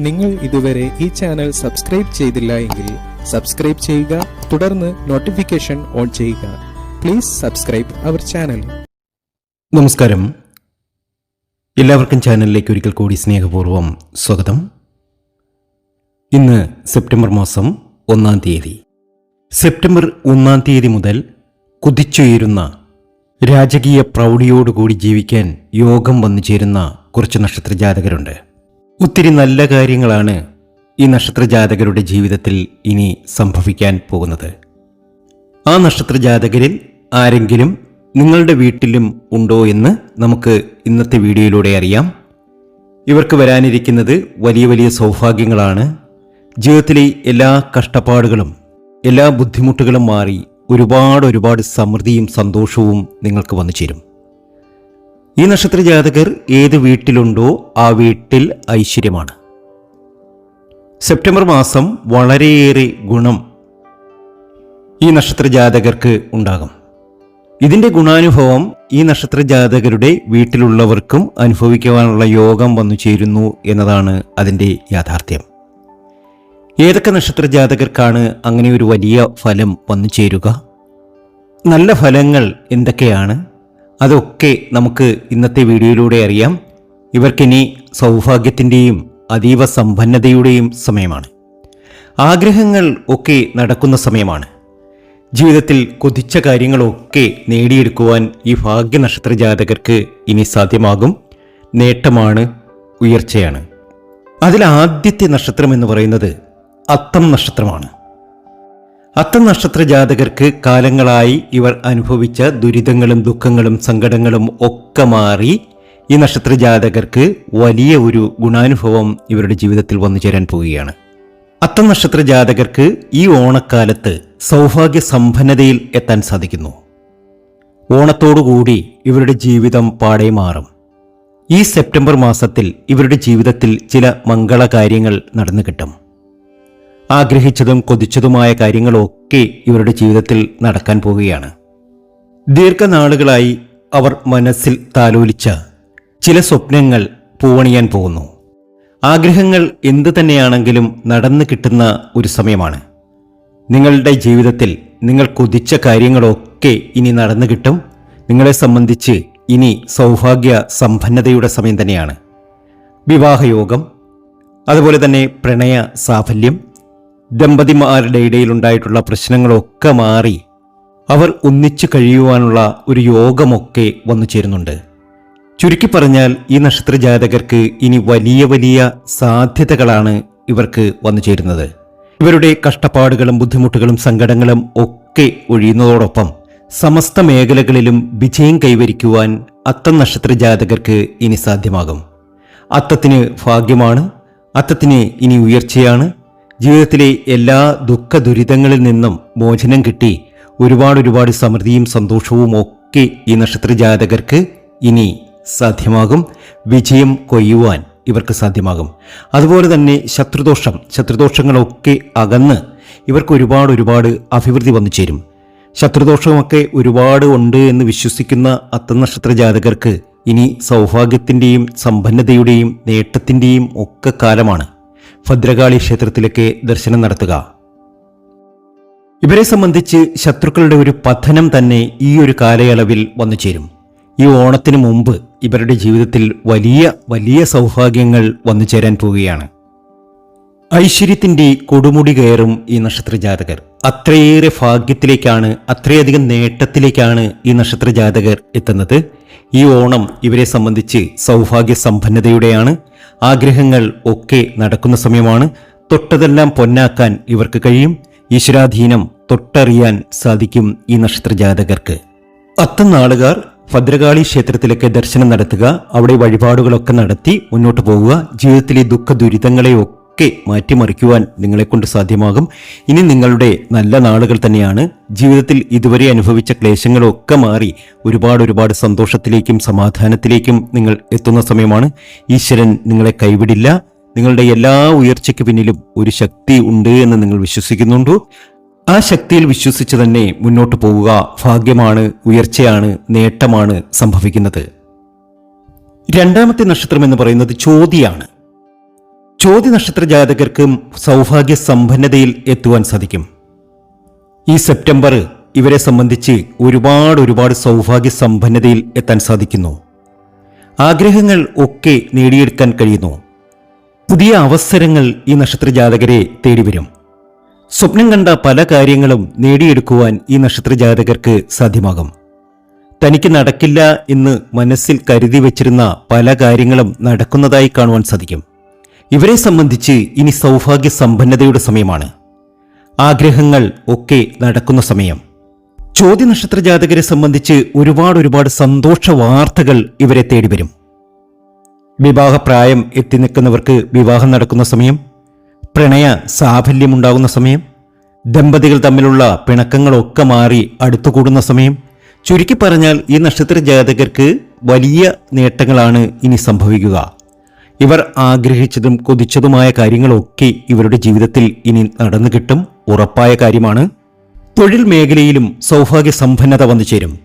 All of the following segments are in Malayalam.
നിങ്ങൾ ഇതുവരെ ഈ ചാനൽ സബ്സ്ക്രൈബ് ചെയ്തില്ല എങ്കിൽ സബ്സ്ക്രൈബ് ചെയ്യുക, തുടർന്ന് നോട്ടിഫിക്കേഷൻ ഓൺ ചെയ്യുക. Please subscribe our channel. നമസ്കാരം, എല്ലാവർക്കും ചാനലിലേക്ക് ഒരിക്കൽ കൂടി സ്നേഹപൂർവ്വം സ്വാഗതം. ഇന്ന് സെപ്റ്റംബർ മാസം 1-ാം തീയതി. സെപ്റ്റംബർ 1-ാം തീയതി മുതൽ കുതിച്ചുയരുന്ന രാജകീയ പ്രൗഢിയോടുകൂടി ജീവിക്കാൻ യോഗം വന്നു ചേരുന്ന കുറച്ച് നക്ഷത്രജാതകരുണ്ട്. ഒത്തിരി നല്ല കാര്യങ്ങളാണ് ഈ നക്ഷത്രജാതകരുടെ ജീവിതത്തിൽ ഇനി സംഭവിക്കാൻ പോകുന്നത്. ആ നക്ഷത്രജാതകരിൽ ആരെങ്കിലും നിങ്ങളുടെ വീട്ടിലും ഉണ്ടോ എന്ന് നമുക്ക് ഇന്നത്തെ വീഡിയോയിലൂടെ അറിയാം. ഇവർക്ക് വരാനിരിക്കുന്നത് വലിയ വലിയ സൗഭാഗ്യങ്ങളാണ്. ജീവിതത്തിലെ എല്ലാ കഷ്ടപ്പാടുകളും എല്ലാ ബുദ്ധിമുട്ടുകളും മാറി ഒരുപാട് സമൃദ്ധിയും സന്തോഷവും നിങ്ങൾക്ക് വന്നു ചേരും. ഈ നക്ഷത്രജാതകർ ഏത് വീട്ടിലുണ്ടോ ആ വീട്ടിൽ ഐശ്വര്യമാണ്. സെപ്റ്റംബർ മാസം വളരെയേറെ ഗുണം ഈ നക്ഷത്രജാതകർക്ക് ഉണ്ടാകും. ഇതിൻ്റെ ഗുണാനുഭവം ഈ നക്ഷത്രജാതകരുടെ വീട്ടിലുള്ളവർക്കും അനുഭവിക്കുവാനുള്ള യോഗം വന്നു ചേരുന്നു എന്നതാണ് അതിൻ്റെ യാഥാർത്ഥ്യം. ഏതൊക്കെ നക്ഷത്രജാതകർക്കാണ് അങ്ങനെ ഒരു വലിയ ഫലം വന്നു ചേരുക? നല്ല ഫലങ്ങൾ എന്തൊക്കെയാണ്? അതൊക്കെ നമുക്ക് ഇന്നത്തെ വീഡിയോയിലൂടെ അറിയാം. ഇവർക്കിനി സൗഭാഗ്യത്തിൻ്റെയും അതീവ സമ്പന്നതയുടെയും സമയമാണ്. ആഗ്രഹങ്ങൾ ഒക്കെ നടക്കുന്ന സമയമാണ്. ജീവിതത്തിൽ കൊതിച്ച കാര്യങ്ങളൊക്കെ നേടിയെടുക്കുവാൻ ഈ ഭാഗ്യ നക്ഷത്രജാതകർക്ക് ഇനി സാധ്യമാകും. നേട്ടമാണ്, ഉയർച്ചയാണ്. അതിൽ ആദ്യത്തെ നക്ഷത്രം എന്ന് പറയുന്നത് അത്തം നക്ഷത്രമാണ്. അത്തം നക്ഷത്രജാതകർക്ക് കാലങ്ങളായി ഇവർ അനുഭവിച്ച ദുരിതങ്ങളും ദുഃഖങ്ങളും സങ്കടങ്ങളും ഒക്കെ മാറി ഈ നക്ഷത്രജാതകർക്ക് വലിയ ഒരു ഗുണാനുഭവം ഇവരുടെ ജീവിതത്തിൽ വന്നു ചേരാൻ പോവുകയാണ്. അത്തം നക്ഷത്രജാതകർക്ക് ഈ ഓണക്കാലത്ത് സൗഭാഗ്യ സമ്പന്നതയിൽ എത്താൻ സാധിക്കുന്നു. ഓണത്തോടുകൂടി ഇവരുടെ ജീവിതം പാടെ മാറും. ഈ സെപ്റ്റംബർ മാസത്തിൽ ഇവരുടെ ജീവിതത്തിൽ ചില മംഗളകാര്യങ്ങൾ നടന്നു കിട്ടും. ആഗ്രഹിച്ചതും കൊതിച്ചതുമായ കാര്യങ്ങളൊക്കെ ഇവരുടെ ജീവിതത്തിൽ നടക്കാൻ പോവുകയാണ്. ദീർഘനാളുകളായി അവർ മനസ്സിൽ താലോലിച്ച ചില സ്വപ്നങ്ങൾ പൂവണിയാൻ പോകുന്നു. ആഗ്രഹങ്ങൾ എന്തു തന്നെയാണെങ്കിലും നടന്നു കിട്ടുന്ന ഒരു സമയമാണ്. നിങ്ങളുടെ ജീവിതത്തിൽ നിങ്ങൾ കൊതിച്ച കാര്യങ്ങളൊക്കെ ഇനി നടന്നു കിട്ടും. നിങ്ങളെ സംബന്ധിച്ച് ഇനി സൗഭാഗ്യ സമ്പന്നതയുടെ സമയം തന്നെയാണ്. വിവാഹയോഗം, അതുപോലെ തന്നെ പ്രണയ സാഫല്യം, ദമ്പതിമാരുടെ ഇടയിലുണ്ടായിട്ടുള്ള പ്രശ്നങ്ങളൊക്കെ മാറി അവർ ഒന്നിച്ചു കഴിയുവാനുള്ള ഒരു യോഗമൊക്കെ വന്നു ചേരുന്നുണ്ട്. ചുരുക്കി പറഞ്ഞാൽ ഈ നക്ഷത്രജാതകർക്ക് ഇനി വലിയ വലിയ സാധ്യതകളാണ് ഇവർക്ക് വന്നു ചേരുന്നത്. ഇവരുടെ കഷ്ടപ്പാടുകളും ബുദ്ധിമുട്ടുകളും സങ്കടങ്ങളും ഒക്കെ ഒഴിയുന്നതോടൊപ്പം സമസ്ത മേഖലകളിലും വിജയം കൈവരിക്കുവാൻ അത്തം നക്ഷത്രജാതകർക്ക് ഇനി സാധ്യമാകും. അത്തത്തിന് ഭാഗ്യമാണ്. അത്തത്തിന് ഇനി ഉയർച്ചയാണ്. ജീവിതത്തിലെ എല്ലാ ദുഃഖ ദുരിതങ്ങളിൽ നിന്നും മോചനം കിട്ടി ഒരുപാട് സമൃദ്ധിയും സന്തോഷവും ഒക്കെ ഈ നക്ഷത്രജാതകർക്ക് ഇനി സാധ്യമാകും. വിജയം കൊയ്യുവാൻ ഇവർക്ക് സാധ്യമാകും. അതുപോലെ തന്നെ ശത്രുദോഷങ്ങളൊക്കെ അകന്ന് ഇവർക്ക് ഒരുപാട് അഭിവൃദ്ധി വന്നു ചേരും. ശത്രുദോഷമൊക്കെ ഒരുപാട് ഉണ്ട് എന്ന് വിശ്വസിക്കുന്ന അത്തം നക്ഷത്രജാതകർക്ക് ഇനി സൗഭാഗ്യത്തിൻ്റെയും സമ്പന്നതയുടെയും നേട്ടത്തിൻ്റെയും ഒക്കെ കാലമാണ്. ഭദ്രകാളി ക്ഷേത്രത്തിലേക്ക് ദർശനം നടത്തുക. ഇവരെ സംബന്ധിച്ച് ശത്രുക്കളുടെ ഒരു പതനം തന്നെ ഈ ഒരു കാലയളവിൽ വന്നു ചേരും. ഈ ഓണത്തിന് മുമ്പ് ഇവരുടെ ജീവിതത്തിൽ വലിയ സൗഭാഗ്യങ്ങൾ വന്നു ചേരാൻ പോവുകയാണ്. ഐശ്വര്യത്തിൻ്റെ കൊടുമുടി കയറും ഈ നക്ഷത്രജാതകർ. അത്രയേറെ ഭാഗ്യത്തിലേക്കാണ്, അത്രയധികം നേട്ടത്തിലേക്കാണ് ഈ നക്ഷത്രജാതകർ എത്തുന്നത്. ഈ ഓണം ഇവരെ സംബന്ധിച്ച് സൗഭാഗ്യ സമ്പന്നതയുടെയാണ്. ആഗ്രഹങ്ങൾ ഒക്കെ നടക്കുന്ന സമയമാണ്. തൊട്ടതെല്ലാം പൊന്നാക്കാൻ ഇവർക്ക് കഴിയും. ഈശ്വരാധീനം തൊട്ടറിയാൻ സാധിക്കും ഈ നക്ഷത്രജാതകർക്ക്. അത്തം നാളുകാർ ഭദ്രകാളി ക്ഷേത്രത്തിലേക്ക് ദർശനം നടത്തുക. അവിടെ വഴിപാടുകളൊക്കെ നടത്തി മുന്നോട്ട് പോകുക. ജീവിതത്തിലെ ദുഃഖ ദുരിതങ്ങളെയൊക്കെ മാറ്റിമറിക്കുവാൻ നിങ്ങളെക്കൊണ്ട് സാധ്യമാകും. ഇനി നിങ്ങളുടെ നല്ല നാളുകൾ തന്നെയാണ്. ജീവിതത്തിൽ ഇതുവരെ അനുഭവിച്ച ക്ലേശങ്ങളൊക്കെ മാറി ഒരുപാട് സന്തോഷത്തിലേക്കും സമാധാനത്തിലേക്കും നിങ്ങൾ എത്തുന്ന സമയമാണ്. ഈശ്വരൻ നിങ്ങളെ കൈവിടില്ല. നിങ്ങളുടെ എല്ലാ ഉയർച്ചയ്ക്ക് പിന്നിലും ഒരു ശക്തി ഉണ്ട് എന്ന് നിങ്ങൾ വിശ്വസിക്കുന്നുണ്ടോ? ആ ശക്തിയിൽ വിശ്വസിച്ച് തന്നെ മുന്നോട്ട് പോവുക. ഭാഗ്യമാണ്, ഉയർച്ചയാണ്, നേട്ടമാണ് സംഭവിക്കുന്നത്. രണ്ടാമത്തെ നക്ഷത്രം എന്ന് പറയുന്നത് ചോതിയാണ്. ചോതി നക്ഷത്ര ജാതകർക്കും സൗഭാഗ്യ സമ്പന്നതയിൽ എത്തുവാൻ സാധിക്കും. ഈ സെപ്റ്റംബർ ഇവരെ സംബന്ധിച്ച് ഒരുപാട് സൗഭാഗ്യ സമ്പന്നതയിൽ എത്താൻ സാധിക്കുന്നു. ആഗ്രഹങ്ങൾ ഒക്കെ നേടിയെടുക്കാൻ കഴിയുന്നു. പുതിയ അവസരങ്ങൾ ഈ നക്ഷത്ര ജാതകരെ തേടിവരും. സ്വപ്നം കണ്ട പല കാര്യങ്ങളും നേടിയെടുക്കുവാൻ ഈ നക്ഷത്ര ജാതകർക്ക് സാധ്യമാകും. തനിക്ക് നടക്കില്ല എന്ന് മനസ്സിൽ കരുതി വച്ചിരുന്ന പല കാര്യങ്ങളും നടക്കുന്നതായി കാണുവാൻ സാധിക്കും. ഇവരെ സംബന്ധിച്ച് ഇനി സൗഭാഗ്യ സമ്പന്നതയുടെ സമയമാണ്. ആഗ്രഹങ്ങൾ ഒക്കെ നടക്കുന്ന സമയം. ചോതി നക്ഷത്ര ജാതകരെ സംബന്ധിച്ച് ഒരുപാട് സന്തോഷ വാർത്തകൾ ഇവരെ തേടിവരും. വിവാഹപ്രായം എത്തി നിൽക്കുന്നവർക്ക് വിവാഹം നടക്കുന്ന സമയം, പ്രണയ സാഫല്യമുണ്ടാകുന്ന സമയം, ദമ്പതികൾ തമ്മിലുള്ള പിണക്കങ്ങളൊക്കെ മാറി അടുത്തുകൂടുന്ന സമയം. ചുരുക്കി പറഞ്ഞാൽ ഈ നക്ഷത്ര ജാതകർക്ക് വലിയ നേട്ടങ്ങളാണ് ഇനി സംഭവിക്കുക. ഇവർ ആഗ്രഹിച്ചതും കൊതിച്ചതുമായ കാര്യങ്ങളൊക്കെ ഇവരുടെ ജീവിതത്തിൽ ഇനി നടന്നു കിട്ടും, ഉറപ്പായ കാര്യമാണ്. തൊഴിൽ മേഖലയിലും സൗഭാഗ്യ സമ്പന്നത വന്നു ചേരും.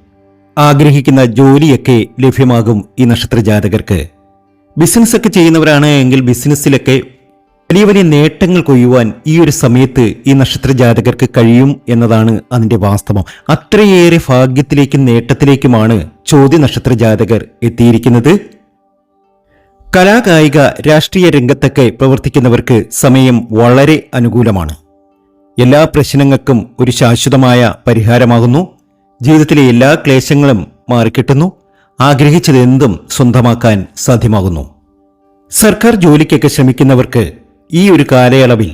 ആഗ്രഹിക്കുന്ന ജോലിയൊക്കെ ലഭ്യമാകും ഈ നക്ഷത്ര ജാതകർക്ക്. ബിസിനസ്സൊക്കെ ചെയ്യുന്നവരാണ് എങ്കിൽ ബിസിനസ്സിലൊക്കെ വലിയ നേട്ടങ്ങൾ കൊയ്യുവാൻ ഈ ഒരു സമയത്ത് ഈ നക്ഷത്ര ജാതകർക്ക് കഴിയും എന്നതാണ് അതിന്റെ വാസ്തവം. അത്രയേറെ ഭാഗ്യത്തിലേക്കും നേട്ടത്തിലേക്കുമാണ് ചോതി നക്ഷത്ര ജാതകർ എത്തിയിരിക്കുന്നത്. കലാകായിക രാഷ്ട്രീയ രംഗത്തൊക്കെ പ്രവർത്തിക്കുന്നവർക്ക് സമയം വളരെ അനുകൂലമാണ്. എല്ലാ പ്രശ്നങ്ങൾക്കും ഒരു ശാശ്വതമായ പരിഹാരമാകുന്നു. ജീവിതത്തിലെ എല്ലാ ക്ലേശങ്ങളും മാറിക്കിട്ടുന്നു. ആഗ്രഹിച്ചതെന്തും സ്വന്തമാക്കാൻ സാധ്യമാകുന്നു. സർക്കാർ ജോലിക്കൊക്കെ ശ്രമിക്കുന്നവർക്ക് ഈ ഒരു കാലയളവിൽ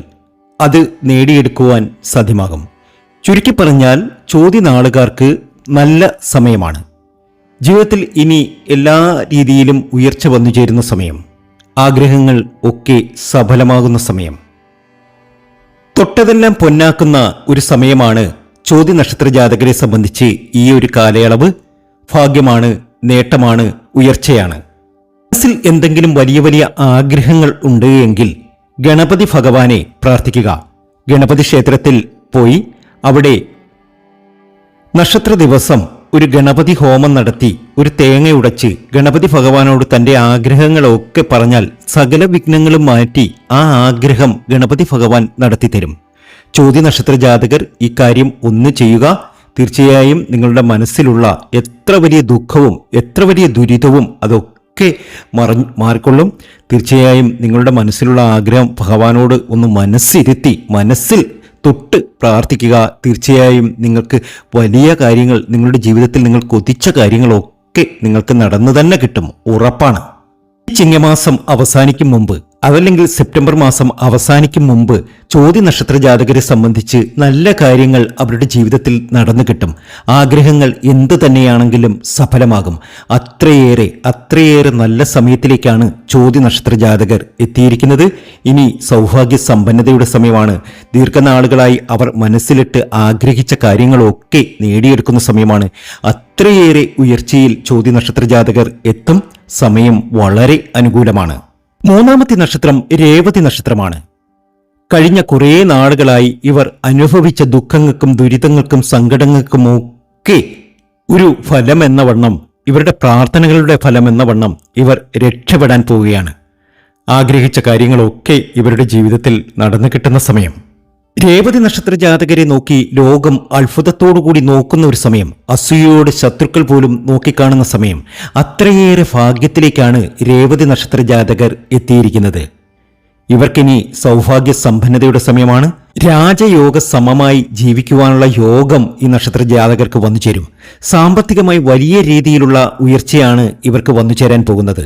അത് നേടിയെടുക്കുവാൻ സാധ്യമാകും. ചുരുക്കി പറഞ്ഞാൽ ചോതി നാളുകാർക്ക് നല്ല സമയമാണ്. ജീവിതത്തിൽ ഇനി എല്ലാ രീതിയിലും ഉയർച്ച വന്നു ചേരുന്ന സമയം. ആഗ്രഹങ്ങൾ ഒക്കെ സഫലമാകുന്ന സമയം. തൊട്ടതെല്ലാം പൊന്നാക്കുന്ന ഒരു സമയമാണ് ചോതി നക്ഷത്ര ജാതകരെ സംബന്ധിച്ച് ഈ ഒരു കാലയളവ്. ഭാഗ്യമാണ്, നേട്ടമാണ്, ഉയർച്ചയാണ്. മനസ്സിൽ എന്തെങ്കിലും വലിയ ആഗ്രഹങ്ങൾ ഉണ്ട് എങ്കിൽ ഗണപതി ഭഗവാനെ പ്രാർത്ഥിക്കുക. ഗണപതി ക്ഷേത്രത്തിൽ പോയി അവിടെ നക്ഷത്ര ദിവസം ഒരു ഗണപതി ഹോമം നടത്തി ഒരു തേങ്ങ ഉടച്ച് ഗണപതി ഭഗവാനോട് തന്റെ ആഗ്രഹങ്ങളൊക്കെ പറഞ്ഞാൽ സകല വിഘ്നങ്ങളും മാറ്റി ആ ആഗ്രഹം ഗണപതി ഭഗവാൻ നടത്തിത്തരും. ചോതി നക്ഷത്ര ജാതകർ ഇക്കാര്യം ഒന്ന് ചെയ്യുക. തീർച്ചയായും നിങ്ങളുടെ മനസ്സിലുള്ള എത്ര വലിയ ദുഃഖവും എത്ര വലിയ ദുരിതവും അതൊക്കെ മാറിക്കൊള്ളും. തീർച്ചയായും നിങ്ങളുടെ മനസ്സിലുള്ള ആഗ്രഹം ഭഗവാനോട് ഒന്ന് മനസ്സിരുത്തി മനസ്സിൽ തൊട്ട് പ്രാർത്ഥിക്കുക. തീർച്ചയായും നിങ്ങൾക്ക് വലിയ കാര്യങ്ങൾ, നിങ്ങളുടെ ജീവിതത്തിൽ നിങ്ങൾ കൊതിച്ച കാര്യങ്ങളൊക്കെ നിങ്ങൾക്ക് നടന്നു തന്നെ കിട്ടും, ഉറപ്പാണ്. ചിങ്ങമാസം അവസാനിക്കും മുമ്പ് അതല്ലെങ്കിൽ സെപ്റ്റംബർ മാസം അവസാനിക്കും മുമ്പ് ചോതി നക്ഷത്ര ജാതകരെ സംബന്ധിച്ച് നല്ല കാര്യങ്ങൾ അവരുടെ ജീവിതത്തിൽ നടന്നു കിട്ടും. ആഗ്രഹങ്ങൾ എന്തു തന്നെയാണെങ്കിലും സഫലമാകും. അത്രയേറെ നല്ല സമയത്തിലേക്കാണ് ചോതി നക്ഷത്ര ജാതകർ എത്തിയിരിക്കുന്നത്. ഇനി സൗഭാഗ്യ സമ്പന്നതയുടെ സമയമാണ്. ദീർഘനാളുകളായി അവർ മനസ്സിലിട്ട് ആഗ്രഹിച്ച കാര്യങ്ങളൊക്കെ നേടിയെടുക്കുന്ന സമയമാണ്. അത്രയേറെ ഉയർച്ചയിൽ ചോതി നക്ഷത്ര ജാതകർ എത്തും. സമയം വളരെ അനുകൂലമാണ്. മൂന്നാമത്തെ നക്ഷത്രം രേവതി നക്ഷത്രമാണ്. കഴിഞ്ഞ കുറേ നാളുകളായി ഇവർ അനുഭവിച്ച ദുഃഖങ്ങൾക്കും ദുരിതങ്ങൾക്കും സങ്കടങ്ങൾക്കുമൊക്കെ ഒരു ഫലമെന്ന വണ്ണം, ഇവരുടെ പ്രാർത്ഥനകളുടെ ഫലമെന്ന വണ്ണം ഇവർ രക്ഷപ്പെടാൻ പോവുകയാണ്. ആഗ്രഹിച്ച കാര്യങ്ങളൊക്കെ ഇവരുടെ ജീവിതത്തിൽ നടന്നു കിട്ടുന്ന സമയം. രേവതി നക്ഷത്ര ജാതകരെ നോക്കി ലോകം അത്ഭുതത്തോടുകൂടി നോക്കുന്ന ഒരു സമയം. അസൂയയോട് ശത്രുക്കൾ പോലും നോക്കിക്കാണുന്ന സമയം. അത്രയേറെ ഭാഗ്യത്തിലേക്കാണ് രേവതി നക്ഷത്ര ജാതകർ എത്തിയിരിക്കുന്നത്. ഇവർക്കിനി സൗഭാഗ്യ സമ്പന്നതയുടെ സമയമാണ്. രാജയോഗ സമമായി ജീവിക്കുവാനുള്ള യോഗം ഈ നക്ഷത്ര ജാതകർക്ക് വന്നു ചേരും. സാമ്പത്തികമായി വലിയ രീതിയിലുള്ള ഉയർച്ചയാണ് ഇവർക്ക് വന്നു ചേരാൻ പോകുന്നത്.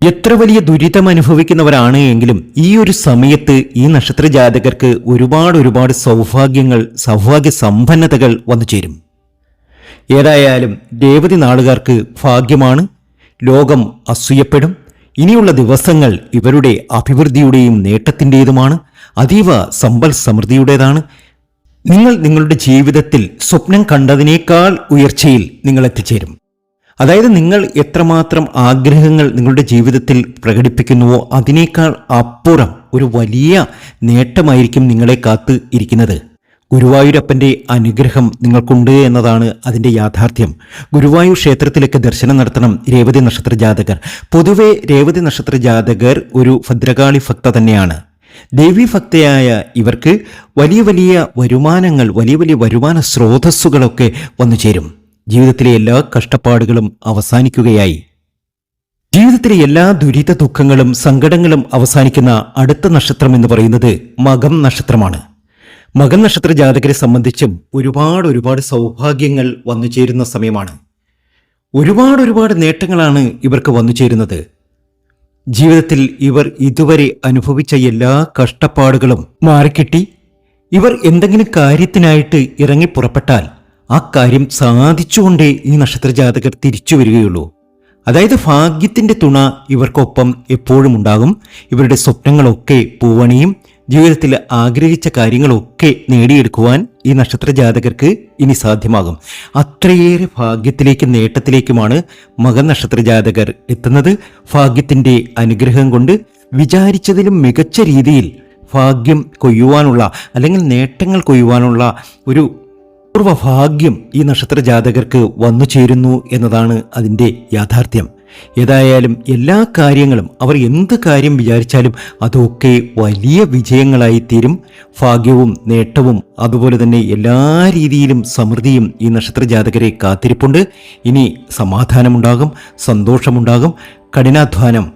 എത്ര വലിയ ദുരിതം അനുഭവിക്കുന്നവരാണ് എങ്കിലും ഈ ഒരു സമയത്ത് ഈ നക്ഷത്ര ജാതകർക്ക് ഒരുപാട് സൗഭാഗ്യ സമ്പന്നതകൾ വന്നു ചേരും. ഏതായാലും രേവതി നാളുകാർക്ക് ഭാഗ്യമാണ്. ലോകം അസൂയപ്പെടും. ഇനിയുള്ള ദിവസങ്ങൾ ഇവരുടെ അഭിവൃദ്ധിയുടെയും നേട്ടത്തിൻ്റെതുമാണ്. അതീവ സമ്പൽ സമൃദ്ധിയുടേതാണ്. നിങ്ങൾ നിങ്ങളുടെ ജീവിതത്തിൽ സ്വപ്നം കണ്ടതിനേക്കാൾ ഉയർച്ചയിൽ നിങ്ങൾ എത്തിച്ചേരും. അതായത് നിങ്ങൾ എത്രമാത്രം ആഗ്രഹങ്ങൾ നിങ്ങളുടെ ജീവിതത്തിൽ പ്രകടിപ്പിക്കുന്നുവോ അതിനേക്കാൾ അപ്പുറം ഒരു വലിയ നേട്ടമായിരിക്കും നിങ്ങളെ കാത്ത് ഇരിക്കുന്നത്. ഗുരുവായൂരപ്പൻ്റെ അനുഗ്രഹം നിങ്ങൾക്കുണ്ട് എന്നതാണ് അതിൻ്റെ യാഥാർത്ഥ്യം. ഗുരുവായൂർ ക്ഷേത്രത്തിലേക്ക് ദർശനം നടത്തണം രേവതി നക്ഷത്ര ജാതകർ. പൊതുവെ രേവതി നക്ഷത്ര ജാതകർ ഒരു ഭദ്രകാളി ഭക്ത തന്നെയാണ്. ദേവി ഭക്തയായ ഇവർക്ക് വലിയ വലിയ വരുമാനങ്ങൾ, വലിയ വലിയ വരുമാന സ്രോതസ്സുകളൊക്കെ വന്നു ചേരും. ജീവിതത്തിലെ എല്ലാ കഷ്ടപ്പാടുകളും അവസാനിക്കുകയായി. ജീവിതത്തിലെ എല്ലാ ദുരിത ദുഃഖങ്ങളും സങ്കടങ്ങളും അവസാനിക്കുന്ന അടുത്ത നക്ഷത്രം എന്ന് പറയുന്നത് മകം നക്ഷത്രമാണ്. മകം നക്ഷത്ര ജാതകരെ സംബന്ധിച്ചും ഒരുപാട് സൗഭാഗ്യങ്ങൾ വന്നു ചേരുന്ന സമയമാണ്. ഒരുപാട് നേട്ടങ്ങളാണ് ഇവർക്ക് വന്നു ചേരുന്നത്. ജീവിതത്തിൽ ഇവർ ഇതുവരെ അനുഭവിച്ച എല്ലാ കഷ്ടപ്പാടുകളും മാറിക്കിട്ടി ഇവർ എന്തെങ്കിലും കാര്യത്തിനായിട്ട് ഇറങ്ങി പുറപ്പെട്ടാൽ ആ കാര്യം സാധിച്ചുകൊണ്ടേ ഈ നക്ഷത്ര ജാതകർ തിരിച്ചു വരികയുള്ളൂ. അതായത് ഭാഗ്യത്തിന്റെ തുണ ഇവർക്കൊപ്പം എപ്പോഴും ഉണ്ടാകും. ഇവരുടെ സ്വപ്നങ്ങളൊക്കെ പൂവണിയും. ജീവിതത്തിൽ ആഗ്രഹിച്ച കാര്യങ്ങളൊക്കെ നേടിയെടുക്കുവാൻ ഈ നക്ഷത്ര ജാതകർക്ക് ഇനി സാധ്യമാകും. അത്രയേറെ ഭാഗ്യത്തിലേക്കും നേട്ടത്തിലേക്കുമാണ് മകൻ നക്ഷത്ര ജാതകർ എത്തുന്നത്. ഭാഗ്യത്തിന്റെ അനുഗ്രഹം കൊണ്ട് വിചാരിച്ചതിലും മികച്ച രീതിയിൽ ഭാഗ്യം കൊയ്യുവാനുള്ള അല്ലെങ്കിൽ നേട്ടങ്ങൾ കൊയ്യുവാനുള്ള ഒരു പൂർവ്വഭാഗ്യം ഈ നക്ഷത്ര ജാതകർക്ക് വന്നു ചേരുന്നു എന്നതാണ് അതിൻ്റെ യാഥാർത്ഥ്യം. ഏതായാലും എല്ലാ കാര്യങ്ങളും അവർ എന്ത് കാര്യം വിചാരിച്ചാലും അതൊക്കെ വലിയ വിജയങ്ങളായി തീരും. ഭാഗ്യവും നേട്ടവും അതുപോലെ തന്നെ എല്ലാ രീതിയിലും സമൃദ്ധിയും ഈ നക്ഷത്ര ജാതകരെ കാത്തിരിപ്പുണ്ട്. ഇനി സമാധാനമുണ്ടാകും, സന്തോഷമുണ്ടാകും. കഠിനാധ്വാനം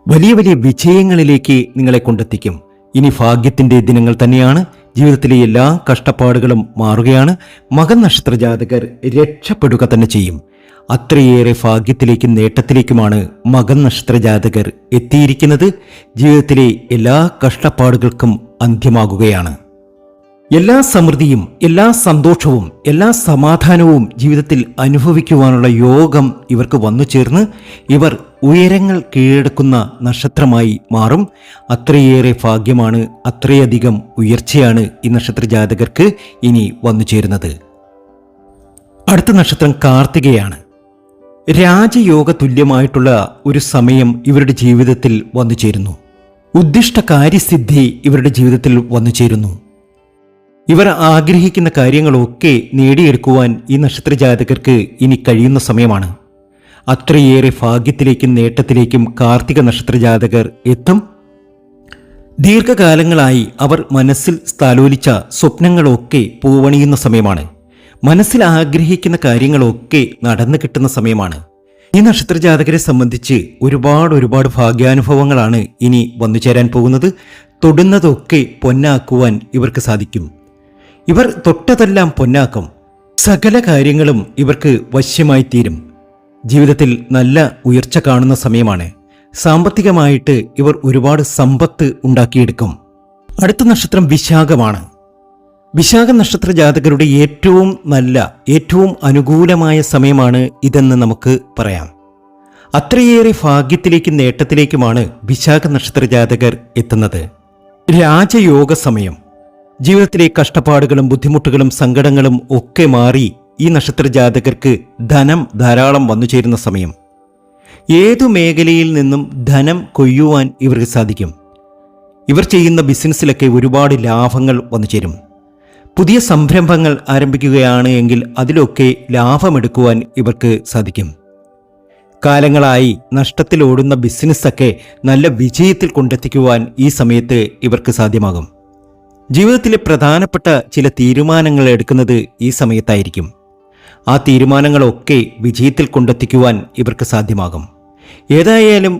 വലിയ വലിയ വിജയങ്ങളിലേക്ക് നിങ്ങളെ കൊണ്ടെത്തിക്കും. ഇനി ഭാഗ്യത്തിൻ്റെ ദിനങ്ങൾ തന്നെയാണ്. ജീവിതത്തിലെ എല്ലാ കഷ്ടപ്പാടുകളും മാറുകയാണ്. മകൻ നക്ഷത്ര ജാതകർ രക്ഷപ്പെടുക തന്നെ ചെയ്യും. അത്രയേറെ ഭാഗ്യത്തിലേക്കും നേട്ടത്തിലേക്കുമാണ് മകൻ നക്ഷത്ര ജാതകർ എത്തിയിരിക്കുന്നത്. ജീവിതത്തിലെ എല്ലാ കഷ്ടപ്പാടുകൾക്കും അന്ത്യമാകുകയാണ്. എല്ലാ സമൃദ്ധിയും എല്ലാ സന്തോഷവും എല്ലാ സമാധാനവും ജീവിതത്തിൽ അനുഭവിക്കുവാനുള്ള യോഗം ഇവർക്ക് വന്നു ചേർന്ന് ഇവർ ഉയരങ്ങൾ കീഴടക്കുന്ന നക്ഷത്രമായി മാറും. അത്രയേറെ ഭാഗ്യമാണ്, അത്രയധികം ഉയർച്ചയാണ് ഈ നക്ഷത്ര ജാതകർക്ക് ഇനി വന്നു ചേരുന്നത്. അടുത്ത നക്ഷത്രം കാർത്തികയാണ്. രാജയോഗ തുല്യമായിട്ടുള്ള ഒരു സമയം ഇവരുടെ ജീവിതത്തിൽ വന്നു ചേരുന്നു. ഉദ്ദിഷ്ട കാര്യസിദ്ധി ഇവരുടെ ജീവിതത്തിൽ വന്നു ചേരുന്നു. ഇവർ ആഗ്രഹിക്കുന്ന കാര്യങ്ങളൊക്കെ നേടിയെടുക്കുവാൻ ഈ നക്ഷത്ര ജാതകർക്ക് ഇനി കഴിയുന്ന സമയമാണ്. അത്രയേറെ ഭാഗ്യത്തിലേക്കും നേട്ടത്തിലേക്കും കാർത്തിക നക്ഷത്ര ജാതകർ എത്തും. ദീർഘകാലങ്ങളായി അവർ മനസ്സിൽ സ്ഥാലോലിച്ച സ്വപ്നങ്ങളൊക്കെ പൂവണിയുന്ന സമയമാണ്. മനസ്സിൽ ആഗ്രഹിക്കുന്ന കാര്യങ്ങളൊക്കെ നടന്നു കിട്ടുന്ന സമയമാണ്. ഈ നക്ഷത്ര ജാതകരെ സംബന്ധിച്ച് ഒരുപാട് ഭാഗ്യാനുഭവങ്ങളാണ് ഇനി വന്നു ചേരാൻ പോകുന്നത്. തൊടുന്നതൊക്കെ പൊന്നാക്കുവാൻ ഇവർക്ക് സാധിക്കും. ഇവർ തൊട്ടതെല്ലാം പൊന്നാക്കും. സകല കാര്യങ്ങളും ഇവർക്ക് വശ്യമായി തീരും. ജീവിതത്തിൽ നല്ല ഉയർച്ച കാണുന്ന സമയമാണ്. സാമ്പത്തികമായിട്ട് ഇവർ ഒരുപാട് സമ്പത്ത് ഉണ്ടാക്കിയെടുക്കും. അടുത്ത നക്ഷത്രം വിശാഖമാണ്. വിശാഖ നക്ഷത്ര ജാതകരുടെ ഏറ്റവും നല്ല, ഏറ്റവും അനുകൂലമായ സമയമാണ് ഇതെന്ന് നമുക്ക് പറയാം. അത്രയേറെ ഭാഗ്യത്തിലേക്കും നേട്ടത്തിലേക്കുമാണ് വിശാഖ നക്ഷത്ര ജാതകർ എത്തുന്നത്. രാജയോഗ സമയം. ജീവിതത്തിലെ കഷ്ടപ്പാടുകളും ബുദ്ധിമുട്ടുകളും സങ്കടങ്ങളും ഒക്കെ മാറി ഈ നക്ഷത്ര ജാതകർക്ക് ധനം ധാരാളം വന്നു ചേരുന്ന സമയം. ഏതു മേഖലയിൽ നിന്നും ധനം കൊയ്യുവാൻ ഇവർക്ക് സാധിക്കും. ഇവർ ചെയ്യുന്ന ബിസിനസ്സിലൊക്കെ ഒരുപാട് ലാഭങ്ങൾ വന്നു ചേരും. പുതിയ സംരംഭങ്ങൾ ആരംഭിക്കുകയാണ് എങ്കിൽ അതിലൊക്കെ ലാഭമെടുക്കുവാൻ ഇവർക്ക് സാധിക്കും. കാലങ്ങളായി നഷ്ടത്തിലോടുന്ന ബിസിനസ്സൊക്കെ നല്ല വിജയത്തിൽ കൊണ്ടെത്തിക്കുവാൻ ഈ സമയത്ത് ഇവർക്ക് സാധ്യമാകും. ജീവിതത്തിലെ പ്രധാനപ്പെട്ട ചില തീരുമാനങ്ങൾ എടുക്കുന്നത് ഈ സമയത്തായിരിക്കും. ആ തീരുമാനങ്ങളൊക്കെ വിജയത്തിൽ കൊണ്ടെത്തിക്കുവാൻ ഇവർക്ക് സാധ്യമാകും. ഏതായാലും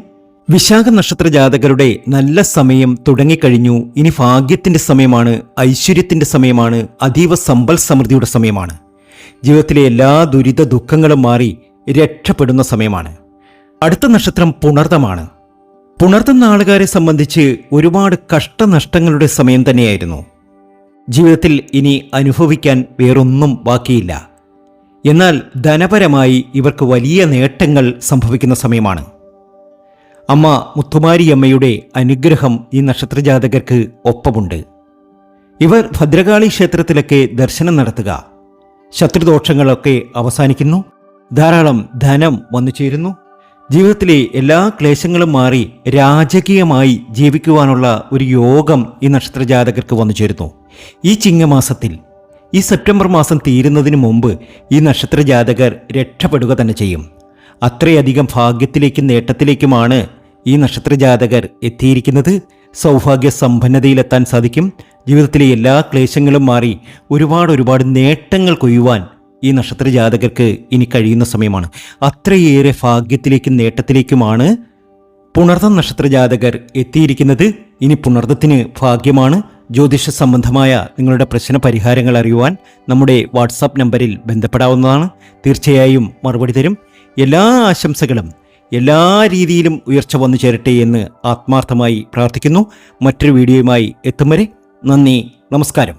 വിശാഖ നക്ഷത്ര ജാതകരുടെ നല്ല സമയം തുടങ്ങിക്കഴിഞ്ഞു. ഇനി ഭാഗ്യത്തിൻ്റെ സമയമാണ്, ഐശ്വര്യത്തിൻ്റെ സമയമാണ്, അതീവ സമ്പൽ സമൃദ്ധിയുടെ സമയമാണ്. ജീവിതത്തിലെ എല്ലാ ദുരിത ദുഃഖങ്ങളും മാറി രക്ഷപ്പെടുന്ന സമയമാണ്. അടുത്ത നക്ഷത്രം പുണർതമാണ്. പുണർതം നാളുകാരെ സംബന്ധിച്ച് ഒരുപാട് കഷ്ടനഷ്ടങ്ങളുടെ സമയം തന്നെയായിരുന്നു. ജീവിതത്തിൽ ഇനി അനുഭവിക്കാൻ വേറൊന്നും ബാക്കിയില്ല. എന്നാൽ ധനപരമായി ഇവർക്ക് വലിയ നേട്ടങ്ങൾ സംഭവിക്കുന്ന സമയമാണ്. അമ്മ മുത്തുമാരിയമ്മയുടെ അനുഗ്രഹം ഈ നക്ഷത്രജാതകർക്ക് ഒപ്പമുണ്ട്. ഇവർ ഭദ്രകാളി ക്ഷേത്രത്തിലൊക്കെ ദർശനം നടത്തുക. ശത്രുദോഷങ്ങളൊക്കെ അവസാനിക്കുന്നു. ധാരാളം ധനം വന്നു ചേരുന്നു. ജീവിതത്തിലെ എല്ലാ ക്ലേശങ്ങളും മാറി രാജകീയമായി ജീവിക്കുവാനുള്ള ഒരു യോഗം ഈ നക്ഷത്രജാതകർക്ക് വന്നു ചേരുന്നു. ഈ ചിങ്ങമാസത്തിൽ, ഈ സെപ്റ്റംബർ മാസം തീരുന്നതിന് മുമ്പ് ഈ നക്ഷത്രജാതകർ രക്ഷപ്പെടുക തന്നെ ചെയ്യും. അത്രയധികം ഭാഗ്യത്തിലേക്കും നേട്ടത്തിലേക്കുമാണ് ഈ നക്ഷത്രജാതകർ എത്തിയിരിക്കുന്നത്. സൗഭാഗ്യ സമ്പന്നതയിലെത്താൻ സാധിക്കും. ജീവിതത്തിലെ എല്ലാ ക്ലേശങ്ങളും മാറി ഒരുപാട് നേട്ടങ്ങൾ കൊയ്യുവാൻ ഈ നക്ഷത്രജാതകർക്ക് ഇനി കഴിയുന്ന സമയമാണ്. അത്രയേറെ ഭാഗ്യത്തിലേക്കും നേട്ടത്തിലേക്കുമാണ് പുണർദം നക്ഷത്രജാതകർ എത്തിയിരിക്കുന്നത്. ഇനി പുണർദത്തിന് ഭാഗ്യമാണ്. ജ്യോതിഷ സംബന്ധമായ നിങ്ങളുടെ പ്രശ്ന പരിഹാരങ്ങൾ അറിയുവാൻ നമ്മുടെ വാട്സാപ്പ് നമ്പറിൽ ബന്ധപ്പെടാവുന്നതാണ്. തീർച്ചയായും മറുപടി തരും. എല്ലാ ആശംസകളും എല്ലാ രീതിയിലും ഉയർച്ച വന്നു ചേരട്ടെ എന്ന് ആത്മാർത്ഥമായി പ്രാർത്ഥിക്കുന്നു. മറ്റൊരു വീഡിയോയുമായി എത്തും വരെ നന്ദി, നമസ്കാരം.